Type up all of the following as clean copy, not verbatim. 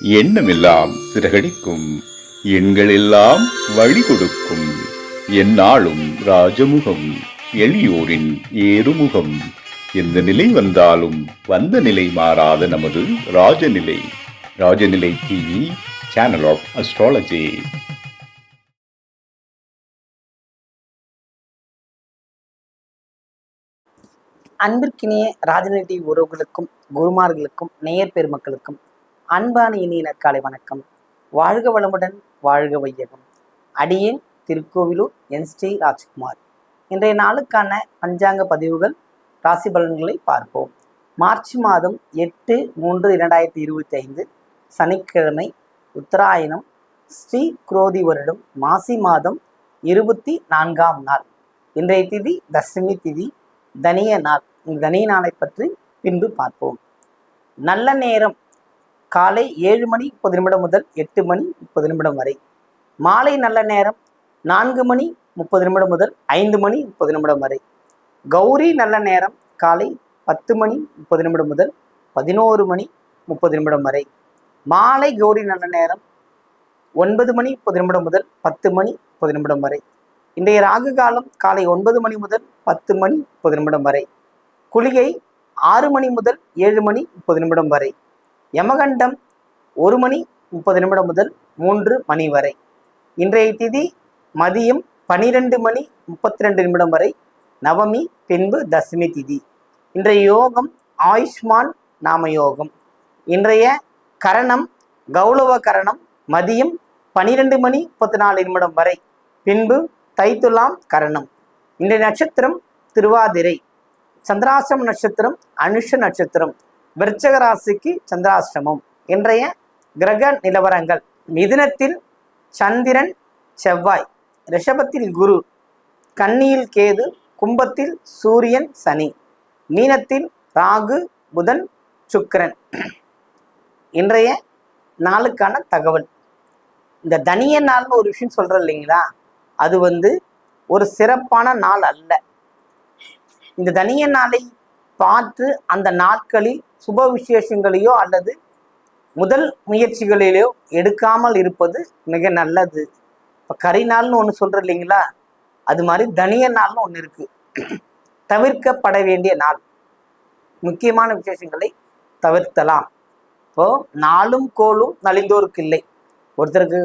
எண்ணமெல்லாம் சிறகடிக்கும், எண்களெல்லாம் வழி கொடுக்கும், எந்நாளும் ராஜமுகம், எளியோரின் ஏறுமுகம். எந்த நிலை வந்தாலும் வந்த நிலை மாறாத நமது Rajanilai. Rajanilai TV, channel of astrology. அன்பிற்கினிய ராஜநிலை டிவி உறவுகளுக்கும் குருமார்களுக்கும் நேயர் பெருமக்களுக்கும் அன்பான இனிய நற்காலை வணக்கம். வாழ்க வளமுடன், வாழ்க வையகம். அடியேன் திருக்கோவிலூர் என் ஸ்ரீ ராஜ்குமார். இன்றைய நாளுக்கான பஞ்சாங்க பதிவுகள், ராசி பலன்களை பார்ப்போம். மார்ச் மாதம் 8/3/2025 சனிக்கிழமை, உத்தராயணம், ஸ்ரீ குரோதி வருடம், மாசி மாதம் 24ஆம் நாள். இன்றைய திதி தசமி திதி, தனிய நாள். இந்த தனிய நாளை பற்றி பின்பு பார்ப்போம். நல்ல நேரம் காலை 7:30 முதல் 8:30 வரை. மாலை நல்ல நேரம் 4:30 முதல் 5:30 வரை. கௌரி நல்ல நேரம் காலை 10:30 முதல் 11:30 வரை. மாலை கௌரி நல்ல நேரம் 9:30 முதல் 10:30 வரை. இன்றைய ராகு காலம் காலை 9 மணி முதல் 10:30 வரை. குளிகை 6 மணி முதல் 7:30 வரை. யமகண்டம் 1:30 முதல் 3 மணி வரை. இன்றைய திதி மதியம் 12:32 வரை. நவமி, பின்பு தசமி திதி. இன்றைய யோகம் ஆயுஷ்மான் நாம யோகம். இன்றைய கரணம் கௌளவ கரணம் மதியம் 12:34 வரை. பின்பு தைத்துலாம் கரணம். இன்றைய நட்சத்திரம் திருவாதிரை. சந்திராசிரம நட்சத்திரம் அனுஷ நட்சத்திரம். விருச்சக ராசிக்கு சந்திராசிரமம். இன்றைய கிரக நிலவரங்கள்: மிதுனத்தில் சந்திரன் செவ்வாய், ரிஷபத்தில் குரு, கன்னியில் கேது, கும்பத்தில் சூரியன் சனி, மீனத்தில் ராகு புதன் சுக்கிரன். இன்றைய நாளுக்கான தகவல். இந்த தனிய நாள்னு ஒரு விஷயம் சொல்றோம் இல்லைங்களா, அது ஒரு சிறப்பான நாள் அல்ல. இந்த தனிய நாளை பார்த்து அந்த நாட்களில் சுப விசேஷங்களையோ அல்லது முதல் முயற்சிகளிலோ எடுக்காமல் இருப்பது மிக நல்லது. இப்போ கரிநாள்னு ஒன்று சொல்கிறோம் இல்லைங்களா, அது மாதிரி தனிய நாள்னு ஒன்று இருக்கு. தவிர்க்கப்பட வேண்டிய நாள். முக்கியமான விசேஷங்களை தவிர்த்தலாம். இப்போ நாளும் கோளும் நலிந்தோருக்கு இல்லை. ஒருத்தருக்கு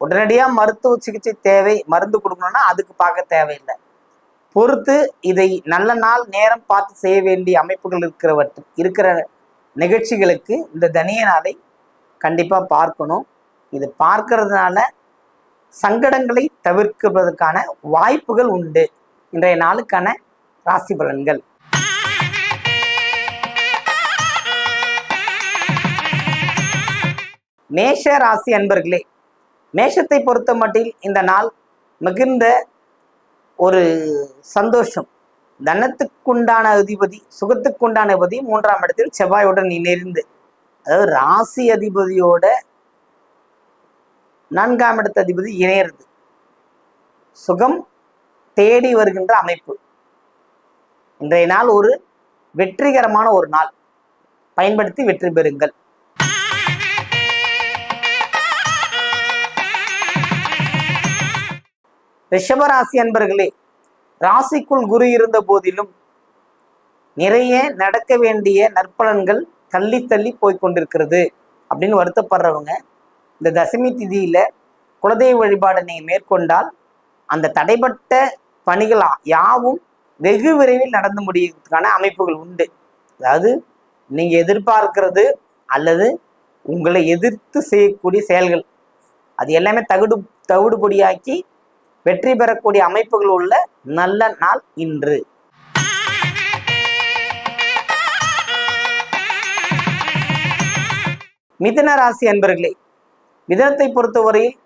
உடனடியாக மருத்துவ சிகிச்சை தேவை, மருந்து கொடுக்கணும்னா அதுக்கு பார்க்க தேவையில்லை. பொறுத்து இதை நல்ல நாள் நேரம் பார்த்து செய்ய வேண்டிய அமைப்புகள் இருக்கிற நிகழ்ச்சிகளுக்கு இந்த தனிய நாளை கண்டிப்பாக பார்க்கணும். இது பார்க்கறதுனால சங்கடங்களை தவிர்க்கிறதுக்கான வாய்ப்புகள் உண்டு. இன்றைய நாளுக்கான ராசி பலன்கள். மேஷ ராசி அன்பர்களே, மேஷத்தை பொறுத்த மட்டில் இந்த நாள் மிகுந்த ஒரு சந்தோஷம். தனத்துக்குண்டான அதிபதி, சுகத்துக்குண்டான அதிபதி 3ஆம் இடத்தில் செவ்வாயுடன் இணைந்து, அதாவது ராசி அதிபதியோட 4ஆம் இடத்து அதிபதி இணையிறது. சுகம் தேடி வருகின்ற அமைப்பு. இன்றைய நாள் ஒரு வெற்றிகரமான ஒரு நாள். பயன்படுத்தி வெற்றி பெறுங்கள். ரிஷபராசி அன்பர்களே, ராசிக்குள் குரு இருந்த போதிலும் நிறைய நடக்க வேண்டிய நற்பலன்கள் தள்ளி தள்ளி போய்கொண்டிருக்கிறது அப்படின்னு வருத்தப்படுறவங்க இந்த தசமி திதியில குலதெய்வ வழிபாடு நீங்க மேற்கொண்டால் அந்த தடைப்பட்ட பணிகள் யாவும் வெகு விரைவில் நடந்து முடியறதுக்கான அமைப்புகள் உண்டு. அதாவது நீங்க எதிர்பார்க்கிறது அல்லது உங்களை எதிர்த்து செய்யக்கூடிய செயல்கள் அது எல்லாமே தவிடுபொடியாக்கி வெற்றி பெறக்கூடிய அமைப்புகள் உள்ள நல்ல நாள் இன்று. மிதுன ராசி அன்பர்களே, மிதுனத்தை பொறுத்தவரையில்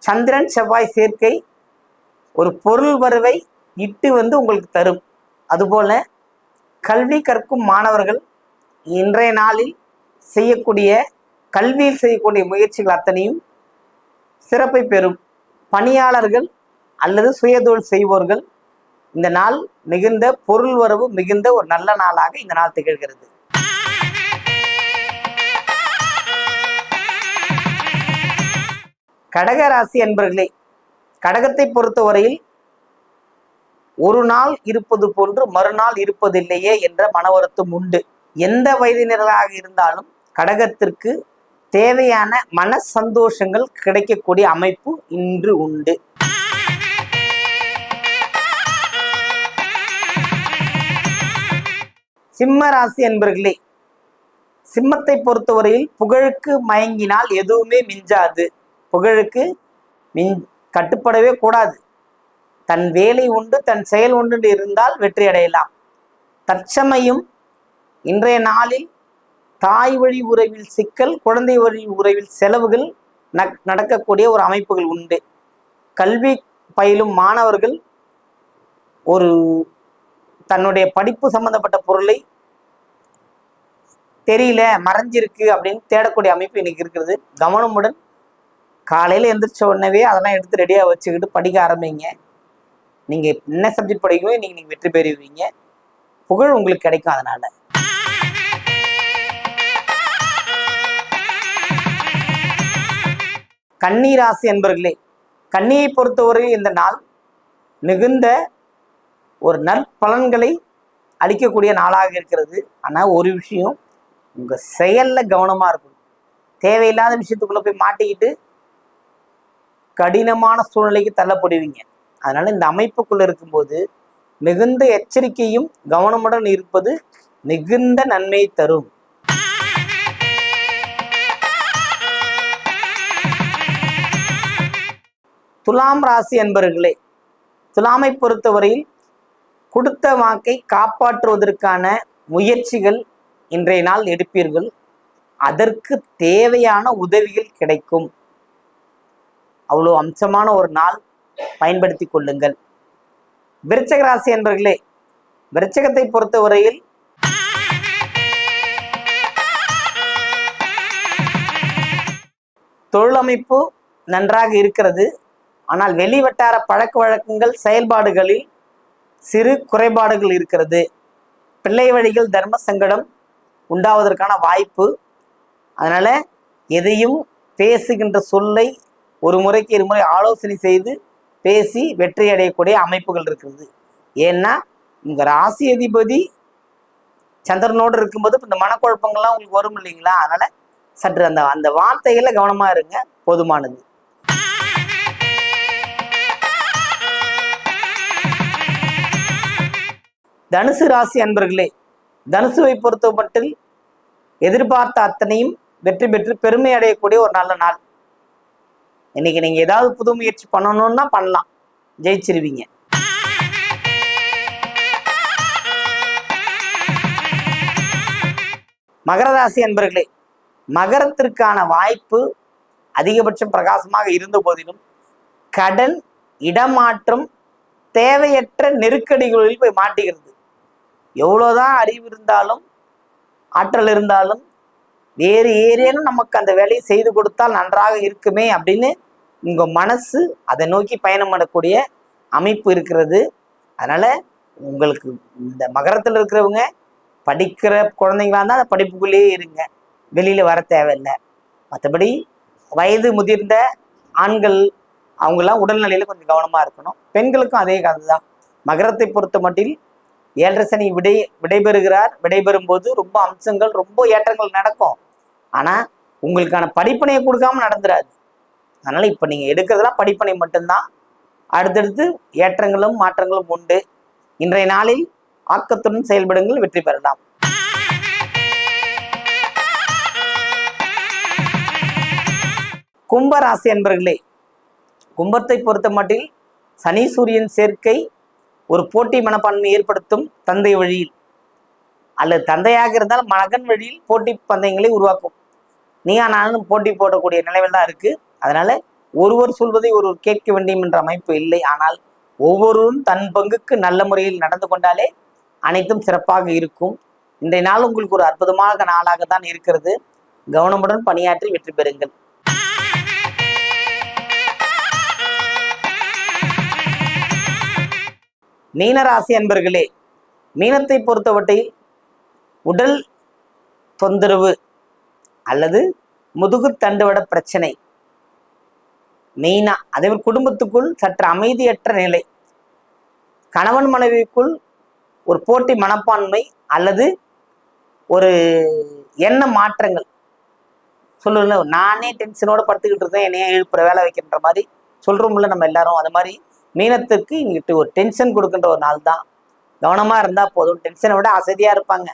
சந்திரன் செவ்வாய் சேர்க்கை ஒரு பொருள் வரவை இட்டு உங்களுக்கு தரும். அதுபோல கல்வி கற்கும் மாணவர்கள் இன்றைய நாளில் செய்யக்கூடிய கல்வியில் செய்யக்கூடிய முயற்சிகள் அத்தனையும் சிறப்பை பெறும். பணியாளர்கள் அல்லது சுயதொழில் செய்வோர்கள் இந்த நாள் மிகுந்த பொருள் வரவு மிகுந்த ஒரு நல்ல நாளாக இந்த நாள் திகழ்கிறது. கடக ராசி அன்பர்களே, கடகத்தை பொறுத்தவரையில் ஒரு நாள் இருப்பது போன்று மறுநாள் இருப்பதில்லையே என்ற மன வருத்தம் உண்டு. எந்த வயதினராக இருந்தாலும் கடகத்திற்கு தேவையான மன சந்தோஷங்கள் கிடைக்கக்கூடிய அமைப்பு இன்று உண்டு. சிம்ம ராசி அன்பர்களே, சிம்மத்தை பொறுத்தவரையில் புகழுக்கு மயங்கினால் எதுவுமே மிஞ்சாது. புகழுக்கு கட்டுப்படவே கூடாது. தன் வேலை உண்டு, தன் செயல் உண்டு இருந்தால் வெற்றி அடையலாம். தற்சமயம் இன்றைய நாளில் தாய் வழி உறவில் சிக்கல், குழந்தை வழி உறவில் செலவுகள் நடக்கக்கூடிய ஒரு அமைப்புகள் உண்டு. கல்வி பயிலும் மாணவர்கள் ஒரு தன்னுடைய படிப்பு சம்பந்தப்பட்ட பொருளை தெரியல, மறைஞ்சிருக்கு அப்படின்னு தேடக்கூடிய அமைப்பு இன்னைக்கு இருக்கிறது. கவனமுடன் காலையில் எந்திரிச்ச உடனே அதெல்லாம் எடுத்து ரெடியாக வச்சுக்கிட்டு படிக்க ஆரம்பிங்க. நீங்கள் என்ன சப்ஜெக்ட் படிக்கணும் இன்னைக்கு நீங்கள் வெற்றி பெறுவீங்க. புகழ் உங்களுக்கு கிடைக்கும். அதனால கன்னி ராசி அன்பர்களே, கன்னியை பொறுத்தவரை இந்த நாள் மிகுந்த ஒரு நற்பலன்களை அளிக்கக்கூடிய நாளாக இருக்கிறது. ஆனால் ஒரு விஷயம், உங்கள் செயலில் கவனமாக இருக்கணும். தேவையில்லாத விஷயத்துக்குள்ளே போய் மாட்டிக்கிட்டு கடினமான சூழ்நிலைக்கு தள்ளப்படுவீங்க. அதனால இந்த அமைப்புக்குள்ள இருக்கும்போது மிகுந்த எச்சரிக்கையும் கவனமுடன் இருப்பது மிகுந்த நன்மை தரும். துலாம் ராசி அன்பர்களே, துலாமை பொறுத்தவரையில் கொடுத்த வாக்கை காப்பாற்றுவதற்கான முயற்சிகள் இன்றைய நாள் எடுப்பீர்கள். அதற்கு தேவையான உதவிகள் கிடைக்கும். அவ்வளோ அம்சமான ஒரு நாள், பயன்படுத்தி கொள்ளுங்கள். விருச்சக ராசி அன்பர்களே, விருச்சகத்தை பொறுத்தவரையில் தொழிலமைப்பு நன்றாக இருக்கிறது. ஆனால் வெளிவட்டார பழக்க வழக்கங்கள், செயல்பாடுகளில் சிறு குறைபாடுகள் இருக்கிறது. பிள்ளை வழிகள் தர்ம சங்கடம் உண்டாவதற்கான வாய்ப்பு. அதனால எதையும் பேசுகின்ற சொல்லை ஒரு முறைக்கு இருமுறை ஆலோசனை செய்து பேசி வெற்றி அடையக்கூடிய அமைப்புகள் இருக்கிறது. ஏன்னா உங்க ராசி அதிபதி சந்திரனோடு இருக்கும்போது இந்த மனக்குழப்பங்கள்லாம் உங்களுக்கு வரும் இல்லைங்களா? அதனால சற்று அந்த வார்த்தைகளை கவனமா இருங்க, போதுமானது. தனுசு ராசி அன்பர்களே, தனுசுவை பொறுத்தமட்டில் எதிர்பார்த்த அத்தனையும் வெற்றி பெற்று பெருமை அடையக்கூடிய ஒரு நல்ல நாள். இன்னைக்கு நீங்க ஏதாவது புது முயற்சி பண்ணணும்னா பண்ணலாம், ஜெயிச்சிருவீங்க. மகர ராசி அன்பர்களே, மகரத்திற்கான வாய்ப்பு அதிகபட்சம் பிரகாசமாக இருந்த போதிலும் கடன், இடமாற்றம், தேவையற்ற நெருக்கடிகளில் போய் மாட்டுகிறது. எவ்வளோதான் அறிவு இருந்தாலும் ஆற்றல் இருந்தாலும் வேறு ஏதேனும் நமக்கு அந்த வேலையை செய்து கொடுத்தால் நன்றாக இருக்குமே அப்படின்னு உங்க மனசு அதை நோக்கி பயணம் பண்ணக்கூடிய அமைப்பு இருக்கிறது. அதனால உங்களுக்கு இந்த மகரத்தில் இருக்கிறவங்க படிக்கிற குழந்தைங்களா இருந்தால் அந்த படிப்புக்குள்ளேயே இருங்க, வெளியில வர தேவையில்லை. மற்றபடி வயது முதிர்ந்த ஆண்கள் அவங்கெல்லாம் உடல்நிலையில கொஞ்சம் கவனமா இருக்கணும். பெண்களுக்கும் அதே கதை தான். மகரத்தை பொறுத்த மட்டில் 7.5 சனி விடைபெறுகிறார். விடைபெறும் போது ரொம்ப அம்சங்கள், ரொம்ப ஏற்றங்கள் நடக்கும். ஆனா உங்களுக்கான படிப்பனையை கொடுக்காம நடந்துராது. அதனால இப்ப நீங்க எடுக்கிறதுலாம் படிப்பனை மட்டும்தான். அடுத்தடுத்து ஏற்றங்களும் மாற்றங்களும் உண்டு. இன்றைய நாளில் ஆக்கத்துடன் செயல்படுங்கள், வெற்றி பெறலாம். கும்பராசி அன்பர்களே, கும்பத்தை பொறுத்த மட்டில் சனி சூரியன் சேர்க்கை ஒரு போட்டி மனப்பான்மை ஏற்படுத்தும். தந்தை வழியில் அல்லது தந்தையாக இருந்தால் மகன் வழியில் போட்டி பந்தயங்களை உருவாக்கும். நீயா நானும் போட்டி போடக்கூடிய நிலையில் தான் இருக்கு. அதனால ஒருவர் சொல்வதை ஒருவர் கேட்க வேண்டும் என்ற அமைப்பு இல்லை. ஆனால் ஒவ்வொருவரும் தன் பங்குக்கு நல்ல முறையில் நடந்து கொண்டாலே அனைத்தும் சிறப்பாக இருக்கும். இன்றைய நாள் உங்களுக்கு ஒரு அற்புதமான நாளாக தான் இருக்கிறது. கவனமுடன் பணியாற்றி வெற்றி பெறுங்கள். மீனராசி அன்பர்களே, மீனத்தை பொறுத்தவரையில் உடல் தொந்தரவு அல்லது முதுகு தண்டுவட பிரச்சனை, மெயினா. அதே மாதிரி குடும்பத்துக்குள் சற்று அமைதியற்ற நிலை, கணவன் மனைவிக்குள் ஒரு போட்டி மனப்பான்மை அல்லது ஒரு எண்ண மாற்றங்கள். சொல்லுல, நானே டென்ஷனோட படுத்துக்கிட்டு இருக்கேன், என்னைய எழுப்புற வேலை வைக்கின்ற மாதிரி சொல்றோம்ல நம்ம எல்லாரும். அது மாதிரி மீனத்துக்கு இங்கிட்டு ஒரு டென்ஷன் கொடுக்கின்ற ஒரு நாள் தான். கவனமா இருந்தா போதும். டென்ஷனை விட அசதியா இருப்பாங்க,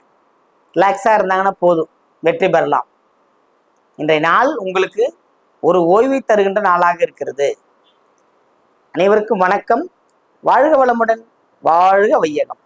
ரிலாக்ஸா இருந்தாங்கன்னா போதும், வெற்றி பெறலாம். இன்றைய நாள் உங்களுக்கு ஒரு ஓய்வை தருகின்ற நாளாக இருக்கிறது. அனைவருக்கும் வணக்கம். வாழ்க வளமுடன், வாழ்க வையகம்.